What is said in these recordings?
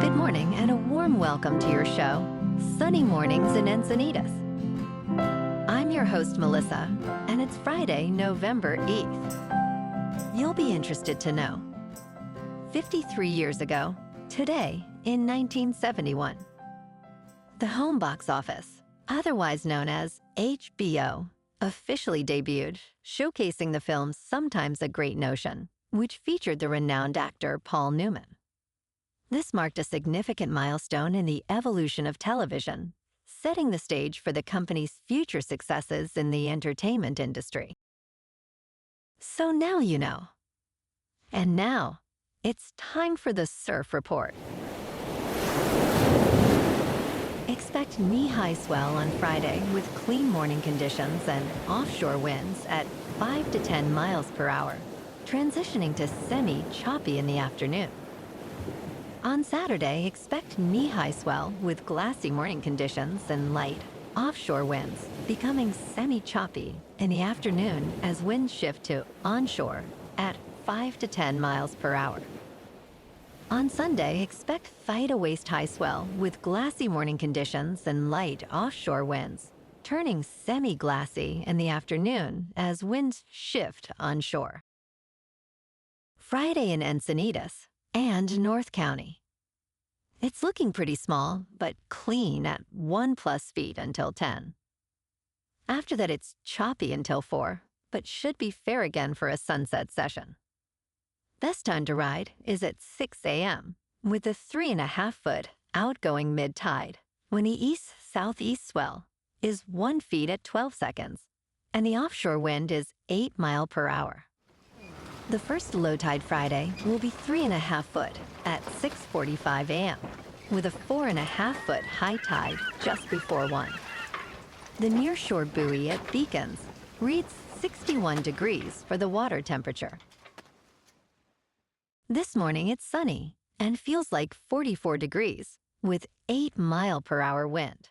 Good morning and a warm welcome to your show, Sunny Mornings in Encinitas. I'm your host, Melissa, and it's Friday, November 8th. You'll be interested to know, 53 years ago, today in 1971, the home box office, otherwise known as HBO, officially debuted, showcasing the film Sometimes a Great Notion, which featured the renowned actor Paul Newman. This marked a significant milestone in the evolution of television, setting the stage for the company's future successes in the entertainment industry. So now you know. And now, it's time for the Surf Report. Expect knee-high swell on Friday with clean morning conditions and offshore winds at 5 to 10 miles per hour, transitioning to semi-choppy in the afternoon. On Saturday, expect knee-high swell with glassy morning conditions and light offshore winds, becoming semi-choppy in the afternoon as winds shift to onshore at 5 to 10 miles per hour. On Sunday, expect thigh to waist-high swell with glassy morning conditions and light offshore winds, turning semi-glassy in the afternoon as winds shift onshore. Friday in Encinitas and North County. It's looking pretty small, but clean at 1+ feet until 10. After that, it's choppy until 4, but should be fair again for a sunset session. Best time to ride is at 6 a.m. with a 3.5-foot outgoing mid-tide, when the east-southeast swell is 1 foot at 12 seconds, and the offshore wind is 8 miles per hour. The first low tide Friday will be 3.5 foot at 6:45 a.m., with a 4.5-foot high tide just before 1. The nearshore buoy at Beacons reads 61 degrees for the water temperature. This morning it's sunny and feels like 44 degrees with 8 miles per hour wind.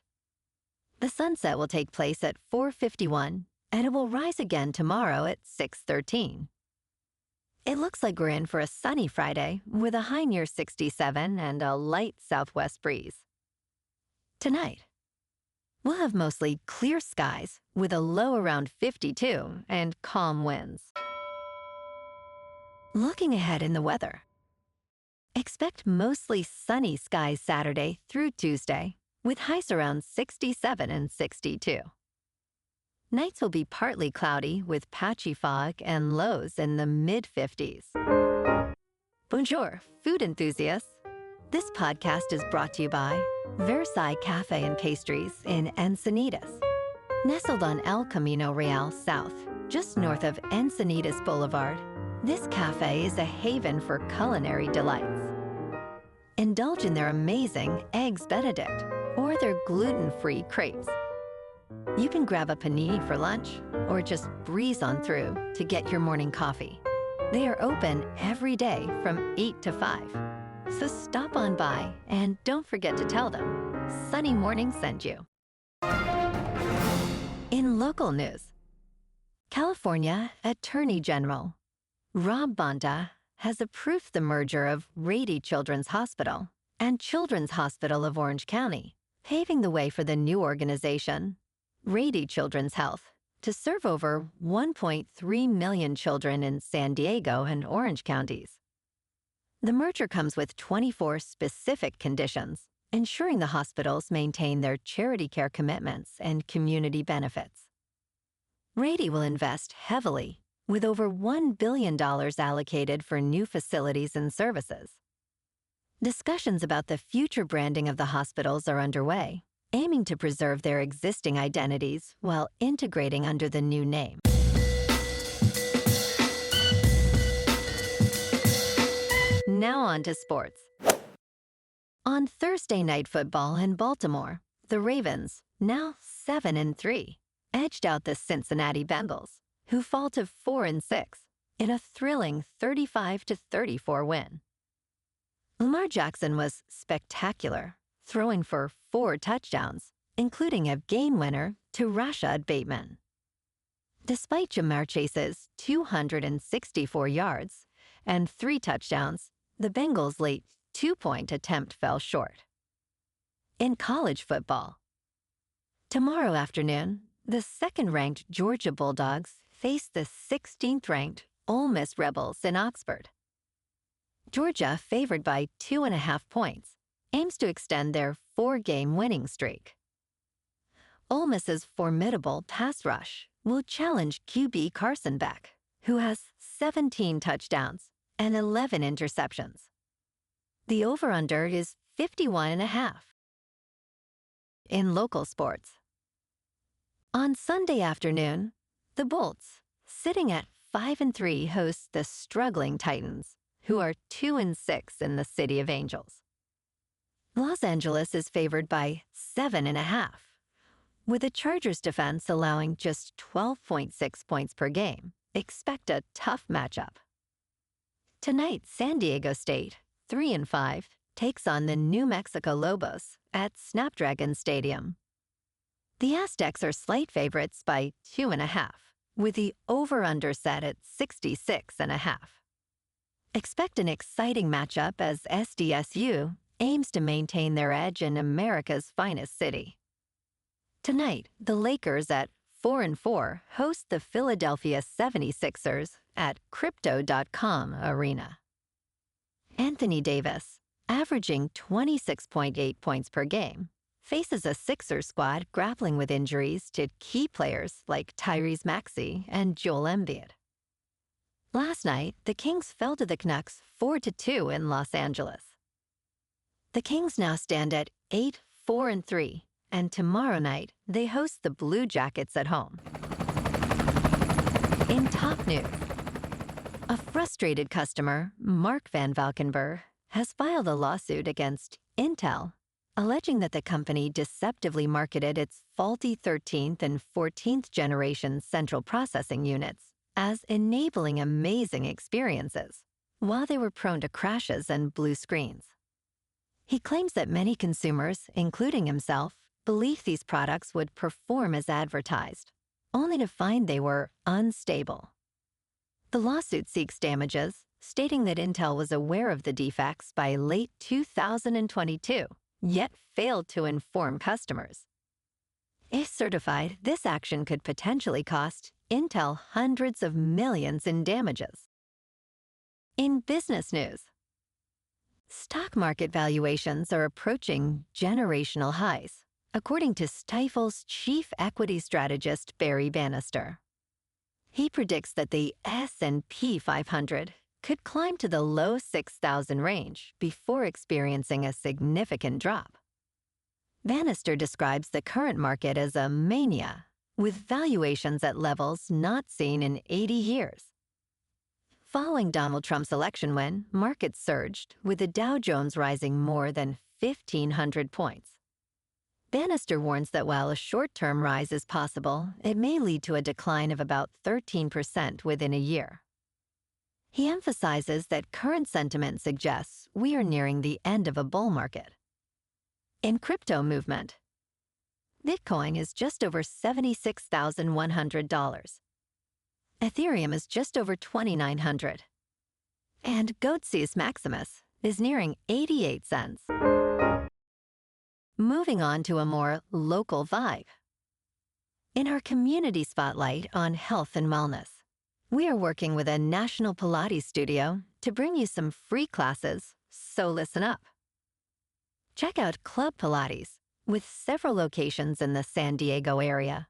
The sunset will take place at 4:51 and it will rise again tomorrow at 6:13. It looks like we're in for a sunny Friday with a high near 67 and a light southwest breeze. Tonight, we'll have mostly clear skies with a low around 52 and calm winds. Looking ahead in the weather, expect mostly sunny skies Saturday through Tuesday with highs around 67 and 62. Nights will be partly cloudy with patchy fog and lows in the mid-50s. Bonjour, food enthusiasts. This podcast is brought to you by Versailles Cafe and Pastries in Encinitas. Nestled on El Camino Real South, just north of Encinitas Boulevard, this cafe is a haven for culinary delights. Indulge in their amazing Eggs Benedict or their gluten-free crepes. You can grab a panini for lunch or just breeze on through to get your morning coffee. They are open every day from 8 to 5. So stop on by and don't forget to tell them Sunny Morning sent you. In local news, California Attorney General Rob Bonta has approved the merger of Rady Children's Hospital and Children's Hospital of Orange County, paving the way for the new organization, Rady Children's Health, to serve over 1.3 million children in San Diego and Orange counties. The merger comes with 24 specific conditions, ensuring the hospitals maintain their charity care commitments and community benefits. Rady will invest heavily, with over $1 billion allocated for new facilities and services. Discussions about the future branding of the hospitals are underway, aiming to preserve their existing identities while integrating under the new name. Now on to sports. On Thursday Night Football in Baltimore, the Ravens, now 7-3, edged out the Cincinnati Bengals, who fall to 4-6 in a thrilling 35-34 win. Lamar Jackson was spectacular, throwing for 4 touchdowns, including a game winner to Rashad Bateman. Despite Jamar Chase's 264 yards and 3 touchdowns, the Bengals' late 2-point attempt fell short. In college football, tomorrow afternoon, the second-ranked Georgia Bulldogs face the 16th-ranked Ole Miss Rebels in Oxford. Georgia, favored by 2.5 points, aims to extend their 4-game winning streak. Ole Miss's formidable pass rush will challenge QB Carson Beck, who has 17 touchdowns and 11 interceptions. The over-under is 51.5. In local sports, on Sunday afternoon, the Bolts, sitting at 5-3, host the struggling Titans, who are 2-6 in the City of Angels. Los Angeles is favored by 7.5, with the Chargers' defense allowing just 12.6 points per game. Expect a tough matchup. Tonight, San Diego State, 3-5, takes on the New Mexico Lobos at Snapdragon Stadium. The Aztecs are slight favorites by 2.5, with the over-under set at 66.5. Expect an exciting matchup as SDSU aims to maintain their edge in America's finest city. Tonight, the Lakers at 4-4 host the Philadelphia 76ers at Crypto.com Arena. Anthony Davis, averaging 26.8 points per game, faces a Sixers squad grappling with injuries to key players like Tyrese Maxey and Joel Embiid. Last night, the Kings fell to the Canucks 4-2 in Los Angeles. The Kings now stand at 8-4-3, and tomorrow night, they host the Blue Jackets at home. In top news, a frustrated customer, Mark Van Valkenburg, has filed a lawsuit against Intel, alleging that the company deceptively marketed its faulty 13th and 14th generation central processing units as enabling amazing experiences, while they were prone to crashes and blue screens. He claims that many consumers, including himself, believed these products would perform as advertised, only to find they were unstable. The lawsuit seeks damages, stating that Intel was aware of the defects by late 2022, yet failed to inform customers. If certified, this action could potentially cost Intel hundreds of millions in damages. In business news, stock market valuations are approaching generational highs, according to Stifel's chief equity strategist Barry Bannister. He predicts that the S&P 500 could climb to the low 6,000 range before experiencing a significant drop. Bannister describes the current market as a mania, with valuations at levels not seen in 80 years. Following Donald Trump's election win, markets surged, with the Dow Jones rising more than 1,500 points. Bannister warns that while a short-term rise is possible, it may lead to a decline of about 13% within a year. He emphasizes that current sentiment suggests we are nearing the end of a bull market. In crypto movement, Bitcoin is just over $76,100. Ethereum is just over $2,900. And Goatseus Maximus is nearing 88 cents. Moving on to a more local vibe. In our community spotlight on health and wellness, we are working with a national Pilates studio to bring you some free classes, so listen up. Check out Club Pilates, with several locations in the San Diego area.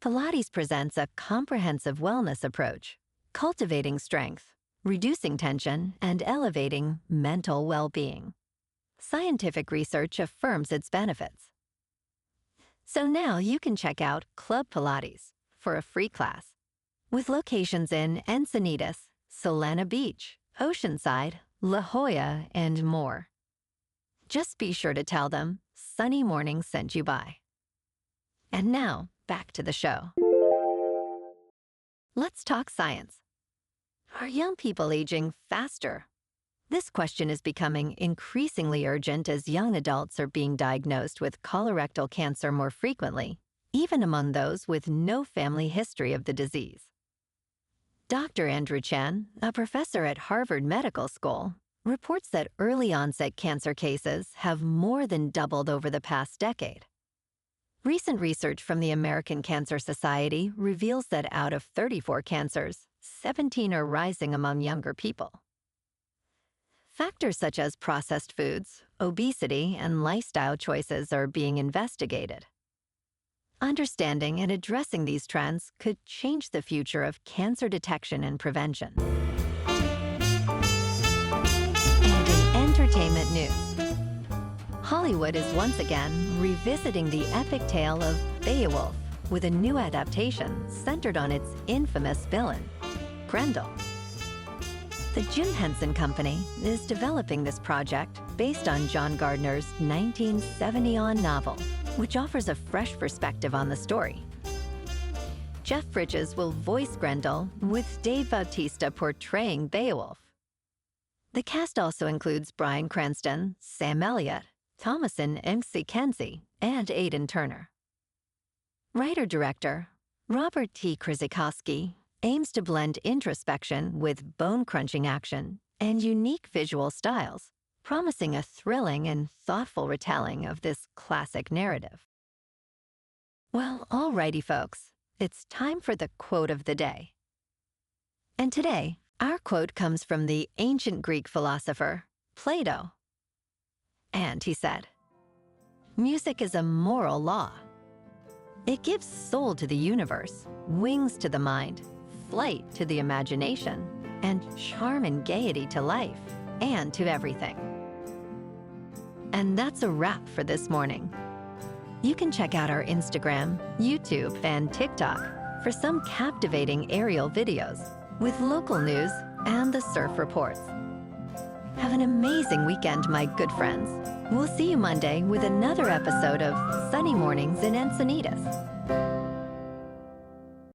Pilates presents a comprehensive wellness approach, cultivating strength, reducing tension, and elevating mental well-being. Scientific research affirms its benefits. So now you can check out Club Pilates for a free class, with locations in Encinitas, Solana Beach, Oceanside, La Jolla, and more. Just be sure to tell them Sunny Morning sent you by. And now, back to the show. Let's talk science. Are young people aging faster? This question is becoming increasingly urgent as young adults are being diagnosed with colorectal cancer more frequently, even among those with no family history of the disease. Dr. Andrew Chen, a professor at Harvard Medical School, reports that early-onset cancer cases have more than doubled over the past decade. Recent research from the American Cancer Society reveals that out of 34 cancers, 17 are rising among younger people. Factors such as processed foods, obesity, and lifestyle choices are being investigated. Understanding and addressing these trends could change the future of cancer detection and prevention. And in entertainment news, Hollywood is once again revisiting the epic tale of Beowulf with a new adaptation centered on its infamous villain, Grendel. The Jim Henson Company is developing this project based on John Gardner's 1970 novel, which offers a fresh perspective on the story. Jeff Bridges will voice Grendel, with Dave Bautista portraying Beowulf. The cast also includes Bryan Cranston, Sam Elliott, Thomasin Encinitas, and Aidan Turner. Writer-director Robert T. Krzyzewski aims to blend introspection with bone-crunching action and unique visual styles, promising a thrilling and thoughtful retelling of this classic narrative. Well, alrighty, folks, it's time for the quote of the day. And today, our quote comes from the ancient Greek philosopher, Plato. And he said, "Music is a moral law. It gives soul to the universe, wings to the mind, flight to the imagination, and charm and gaiety to life, and to everything." And that's a wrap for this morning. You can check out our Instagram, YouTube, and TikTok for some captivating aerial videos with local news and the surf reports. Have an amazing weekend, my good friends. We'll see you Monday with another episode of Sunny Mornings in Encinitas.